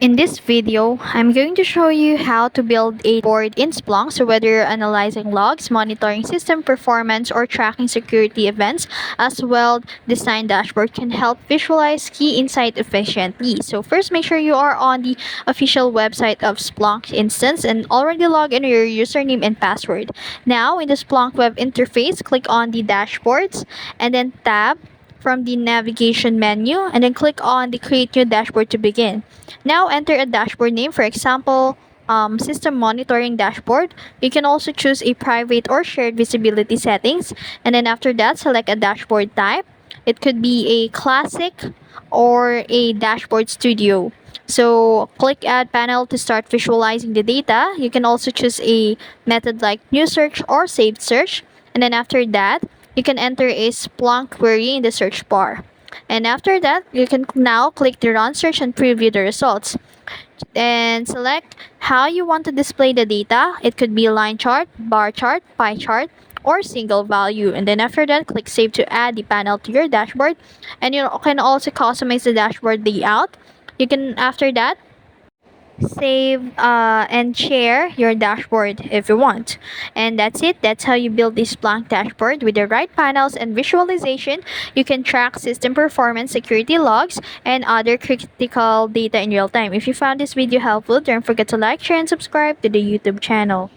In this video, I'm going to show you how to build a dashboard in Splunk. So whether you're analyzing logs, monitoring system performance, or tracking security events, as well, design dashboard can help visualize key insight efficiently. So first, make sure you are on the official website of Splunk instance and already log in your username and password. Now, in the Splunk web interface, click on the dashboards and then tab from the navigation menu and then click on the create new dashboard to begin. Now enter a dashboard name, for example, system monitoring dashboard. You can also choose a private or shared visibility settings, and then after that select a dashboard type. It could be a classic or a dashboard studio. So click add panel to start visualizing the data. You can also choose a method like new search or saved search, and then after that you can enter a Splunk query in the search bar. And after that, you can now click the run search and preview the results. And select how you want to display the data. It could be line chart, bar chart, pie chart, or single value. And then after that, click save to add the panel to your dashboard. And you can also customize the dashboard layout. You can, after that, save and share your dashboard if you want. And that's it. That's how you build this Splunk dashboard. With the right panels and visualization, you can track system performance, security logs, and other critical data in real time. If you found this video helpful, don't forget to like, share, and subscribe to the YouTube channel.